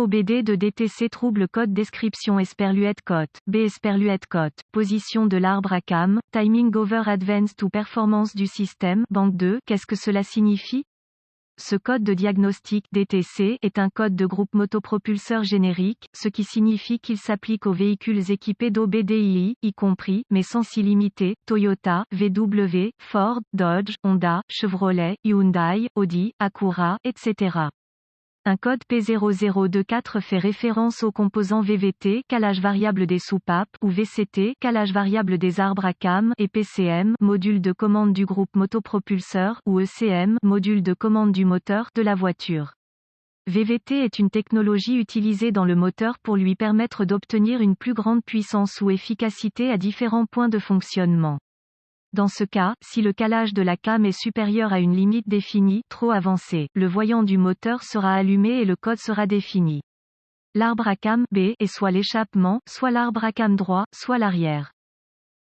OBD de DTC trouble code description Esperluette cote, B Esperluette cote, position de l'arbre à cam, timing over advanced ou performance du système, banque 2, qu'est-ce que cela signifie? Ce code de diagnostic DTC est un code de groupe motopropulseur générique, ce qui signifie qu'il s'applique aux véhicules équipés d'OBDII, y compris, mais sans s'y limiter, Toyota, VW, Ford, Dodge, Honda, Chevrolet, Hyundai, Audi, Acura, etc. Un code P0024 fait référence aux composants VVT, calage variable des soupapes, ou VCT, calage variable des arbres à cam, et PCM, module de commande du groupe motopropulseur, ou ECM, module de commande du moteur, de la voiture. VVT est une technologie utilisée dans le moteur pour lui permettre d'obtenir une plus grande puissance ou efficacité à différents points de fonctionnement. Dans ce cas, si le calage de la cam est supérieur à une limite définie, trop avancée, le voyant du moteur sera allumé et le code sera défini. L'arbre à cam B est soit l'échappement, soit l'arbre à cam droit, soit l'arrière.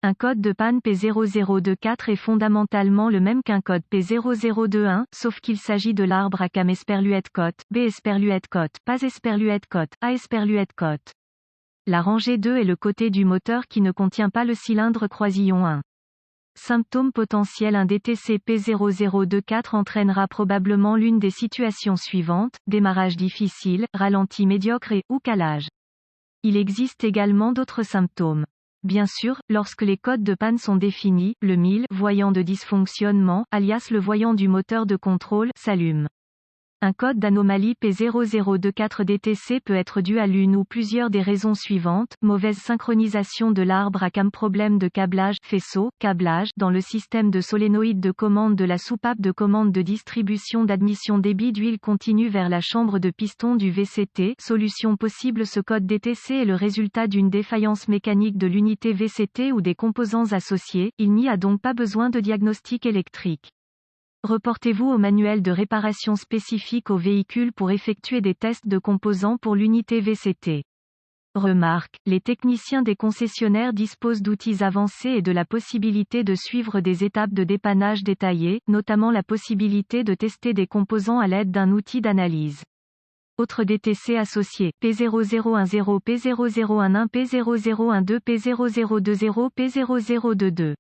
Un code de panne P0024 est fondamentalement le même qu'un code P0021, sauf qu'il s'agit de l'arbre à cam Esperluette cote, B Esperluette cote, pas Esperluette cote, A Esperluette cote. La rangée 2 est le côté du moteur qui ne contient pas le cylindre croisillon 1. Symptômes potentiels. Un DTC P0024 entraînera probablement l'une des situations suivantes, démarrage difficile, ralenti médiocre et, ou calage. Il existe également d'autres symptômes. Bien sûr, lorsque les codes de panne sont définis, le MIL, voyant de dysfonctionnement, alias le voyant du moteur de contrôle, s'allume. Un code d'anomalie P0024 DTC peut être dû à l'une ou plusieurs des raisons suivantes: mauvaise synchronisation de l'arbre à cam, problème de câblage, faisceau, câblage, dans le système de solénoïde de commande de la soupape de commande de distribution d'admission, débit d'huile continue vers la chambre de piston du VCT. Solution possible: ce code DTC est le résultat d'une défaillance mécanique de l'unité VCT ou des composants associés, il n'y a donc pas besoin de diagnostic électrique. Reportez-vous au manuel de réparation spécifique au véhicule pour effectuer des tests de composants pour l'unité VCT. Remarque: les techniciens des concessionnaires disposent d'outils avancés et de la possibilité de suivre des étapes de dépannage détaillées, notamment la possibilité de tester des composants à l'aide d'un outil d'analyse. Autres DTC associés: P0010, P0011, P0012, P0020, P0022.